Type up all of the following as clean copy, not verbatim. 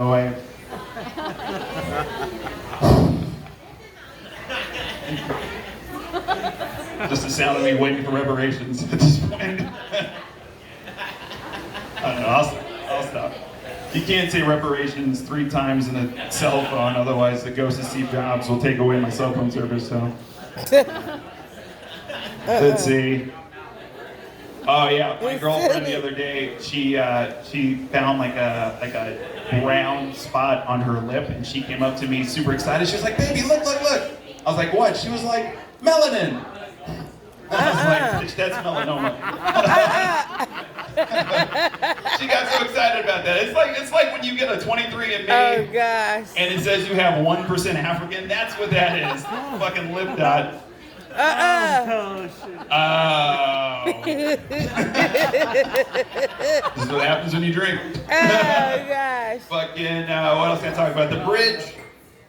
No way. Just the sound of me waiting for reparations at this point. I don't know, I'll stop. You can't say reparations 3 times in a cell phone, otherwise the ghost of Steve Jobs will take away my cell phone service, so. Let's see. Oh yeah, my girlfriend the other day, she found like a brown spot on her lip, and she came up to me super excited. She was like, "Baby, look, look, look!" I was like, "What?" She was like, "Melanin." I was like, "Bitch, that's melanoma." She got so excited about that. It's like when you get a 23andMe. Oh gosh. And it says you have 1% African. That's what that is. Fucking lip dot. Oh shit. This is what happens when you drink. Oh gosh. Fucking, what else can I talk about? The bridge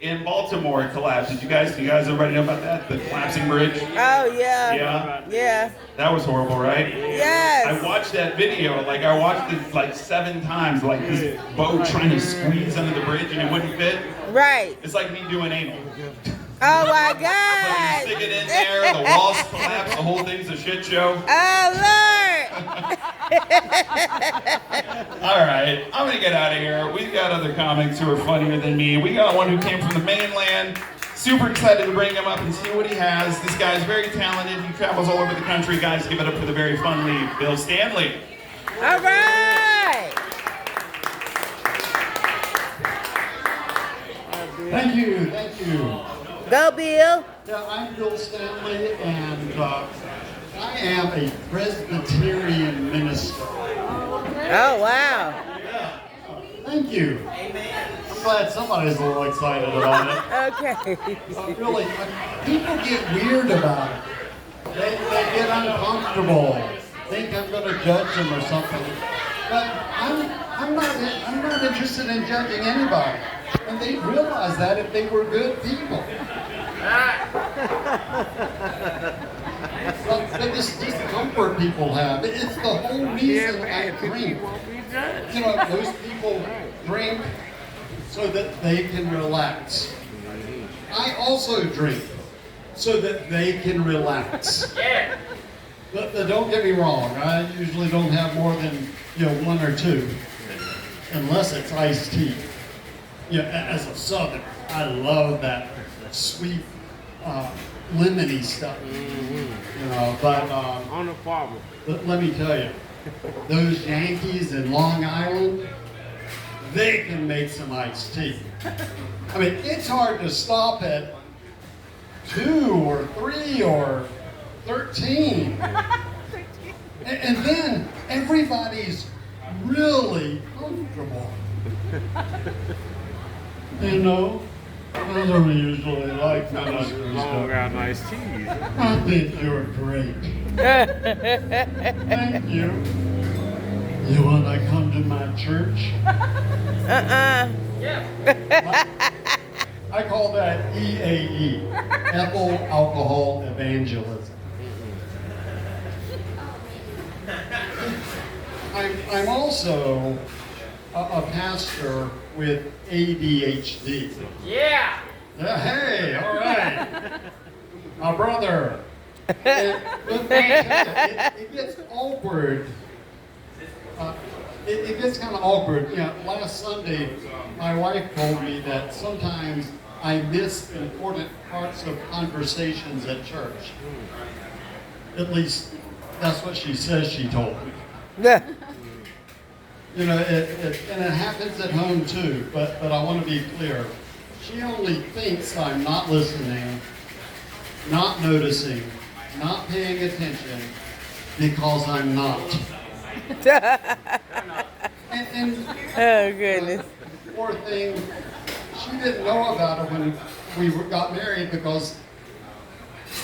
in Baltimore collapsed. Do you guys everybody know about that? The collapsing bridge? Oh yeah. Yeah? Yeah. That was horrible, right? Yes. I watched that video, I watched it like 7 times, like this boat trying to squeeze under the bridge and it wouldn't fit. Right. It's like me doing anal. Oh my Like God. you stick it in there, the walls collapse, the whole thing's a shit show. Oh Lord. All right, I'm gonna get out of here. We've got other comics who are funnier than me. We got one who came from the mainland. Super excited to bring him up and see what he has. This guy's very talented. He travels all over the country. Guys, give it up for the very funny Bill Stanley. All right. Thank you, thank you. Go Bill. Yeah, I'm Bill Stanley, and I am a Presbyterian minister. Oh wow. Yeah, thank you. I'm glad somebody's a little excited about it. Okay. Really, people get weird about it. They get uncomfortable, think I'm going to judge them or something. But I'm not interested in judging anybody. And they'd realize that if they were good people. But this discomfort people have, it's the whole reason I drink. You know, those people drink so that they can relax. I also drink so that they can relax. But don't get me wrong, I usually don't have more than 1 or 2, unless it's iced tea. As a Southern, I love that sweet, lemony stuff. But On the farm. let me tell you, those Yankees in Long Island, they can make some iced tea. I mean, it's hard to stop at 2 or 3 or 13. And then everybody's really comfortable. I don't usually like ministers, Long but got nice teeth. I think you're great. Thank you. You want to come to my church? I call that EAE, ethyl alcohol evangelism. I'm also a pastor with ADHD. Yeah. Hey, all right. My brother. It gets awkward. It gets kind of awkward. Last Sunday, my wife told me that sometimes I miss important parts of conversations at church. At least, that's what she says she told me. And it happens at home too, but I want to be clear. She only thinks I'm not listening, not noticing, not paying attention, because I'm not. And Oh goodness. poor thing, she didn't know about it when we got married because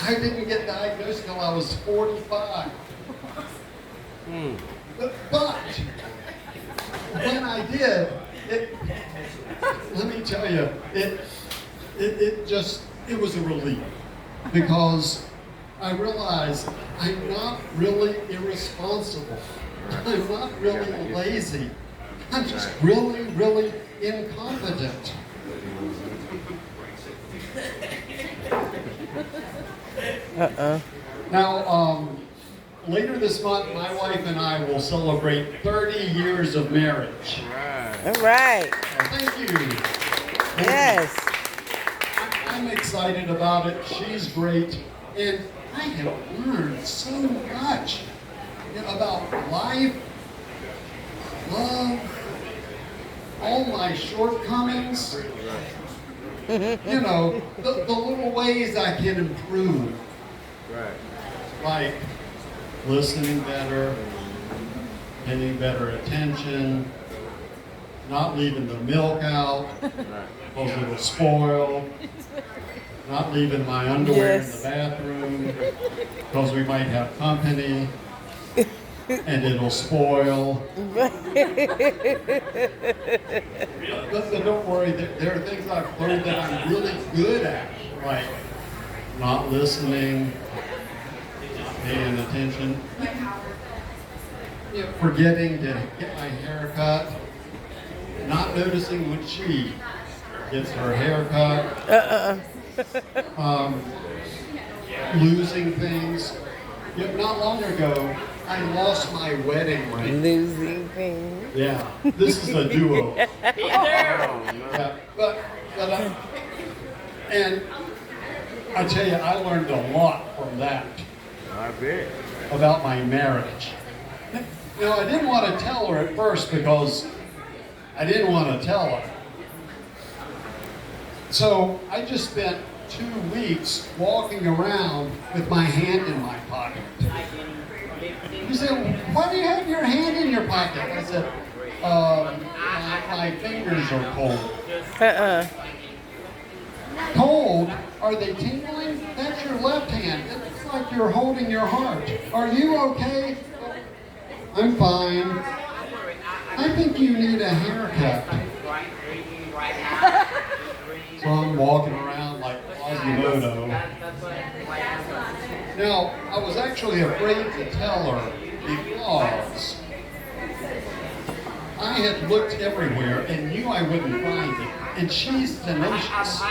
I didn't get diagnosed till I was 45. But when I did, let me tell you, it was a relief because I realized I'm not really irresponsible. I'm not really lazy. I'm just really, really incompetent. Now, later this month, my wife and I will celebrate 30 years of marriage. All right. Thank you. Yes. I'm excited about it. She's great. And I have learned so much about life, love, all my shortcomings. You know, the little ways I can improve. Right. Like listening better, paying better attention, not leaving the milk out because it'll spoil, not leaving my underwear Yes. in the bathroom because we might have company and it'll spoil. But don't worry, there are things I've learned that I'm really good at, like not listening, not paying attention, forgetting to get my hair cut, not noticing when she gets her hair cut, losing things. Yet not long ago, I lost my wedding ring. Losing things. Yeah, this is a duo. Oh, no. Yeah, and I tell you, I learned a lot from that I bet. about my marriage. You know, I didn't want to tell her at first because I didn't want to tell her. So I just spent 2 weeks walking around with my hand in my pocket. He said, "Why do you have your hand in your pocket?" I said, my fingers are cold." Cold? Are they tingling? That's your left hand. It looks like you're holding your heart. Are you okay? I'm fine. I think you need a haircut. So I'm walking around like Quasimodo. Now, I was actually afraid to tell her because I had looked everywhere and knew I wouldn't find it. And she's tenacious.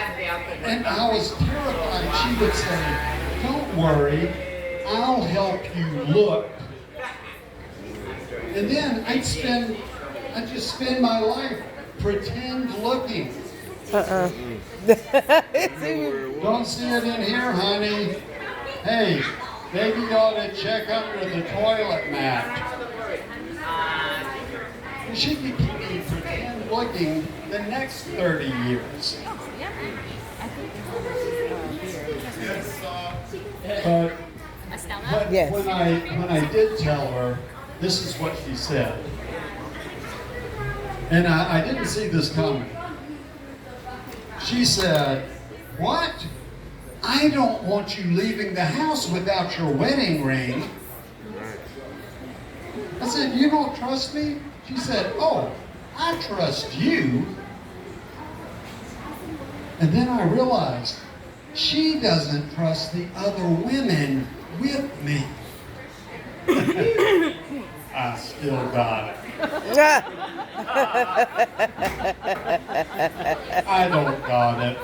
And I was terrified she would say, "Don't worry, I'll help you look." And then I'd just spend my life pretend looking. Don't see it in here, honey. Hey, maybe you ought to check under the toilet mat. And she could keep me pretend looking the next 30 years. But Yes. when I did tell her, this is what she said. And I didn't see this coming. She said, "What? I don't want you leaving the house without your wedding ring." I said, "You don't trust me?" She said, "Oh, I trust you." And then I realized she doesn't trust the other women with me. I still got it. I don't got it.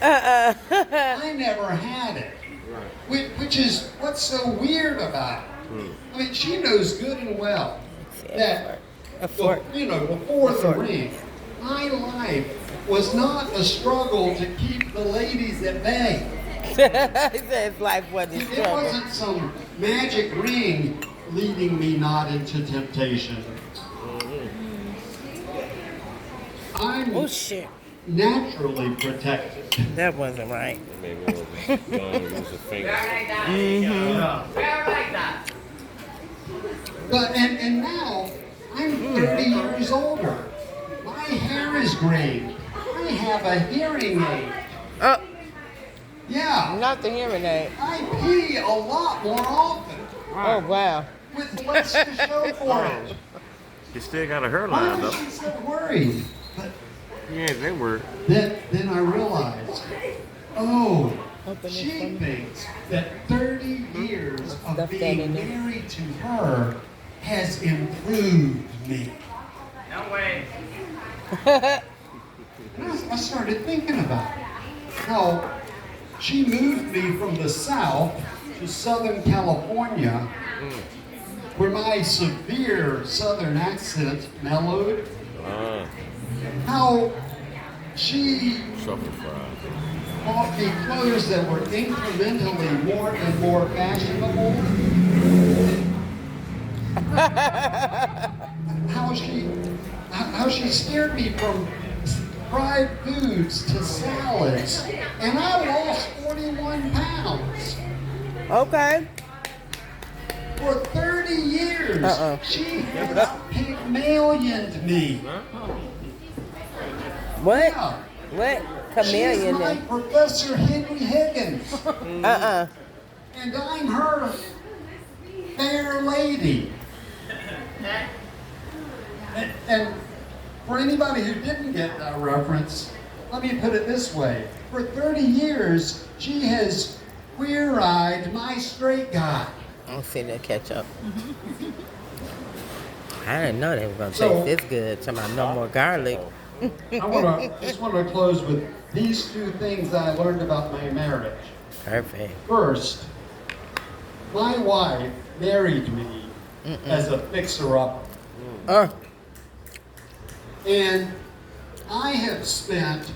I never had it. Which is what's so weird about it. I mean, she knows good and well that, before the ring, my life was not a struggle to keep the ladies at bay. He said his life wasn't It struggle. wasn't some magic ring leading me not into temptation. I'm Oh shit. naturally protected. That wasn't right. Maybe it was a gun, it was a finger. Yeah. But and now I'm 30 years older. My hair is gray. I have a hearing aid. Oh, Yeah. not the hearing aid. I pee a lot more often Oh wow. with less to show for it. You still got a hairline Why though. was she so worried? But Yeah, they were. then I realized, oh, Open it she for me. thinks that 30 years of Stuff that being in there. married to her has improved me. No way. I started thinking about it. How she moved me from the South to Southern California, where my severe Southern accent mellowed. How she Truffle fries. bought me clothes that were incrementally more and more fashionable. How she steered me from fried foods to salads, and I lost 41 pounds. Okay. For 30 years, she has Pygmalioned me. What? Yeah. What? She's Chameleon my then? Professor Henry Higgins, Uh-uh. and I'm her fair lady. And for anybody who didn't get that reference, let me put it this way. For 30 years, she has queer-eyed my straight guy. I'm sitting there catch up. I didn't know they were gonna So- taste this good. Talking about no more garlic. I just want to close with these two things that I learned about my marriage. Perfect. First, my wife married me as a fixer-upper. And I have spent,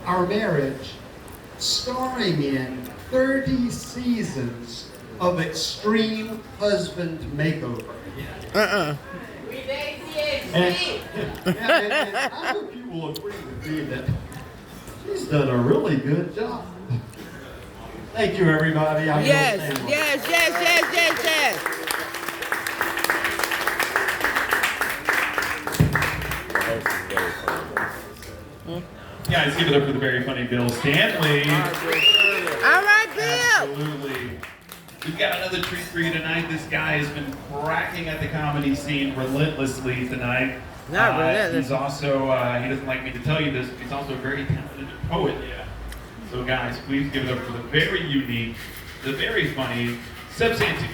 our marriage starring in 30 seasons of extreme husband makeover. And I hope you will agree with me that she's done a really good job. Thank you, everybody. I'm Yes, Bill Sandler. yes. Guys, give it up for the very funny Bill Stanley. All right, Bill. Absolutely. We've got another treat for you tonight. This guy has been cracking at the comedy scene relentlessly tonight. Not relentless. He's also, he doesn't like me to tell you this, but he's also a very talented poet. So guys, please give it up for the very unique, the very funny Seb Santu.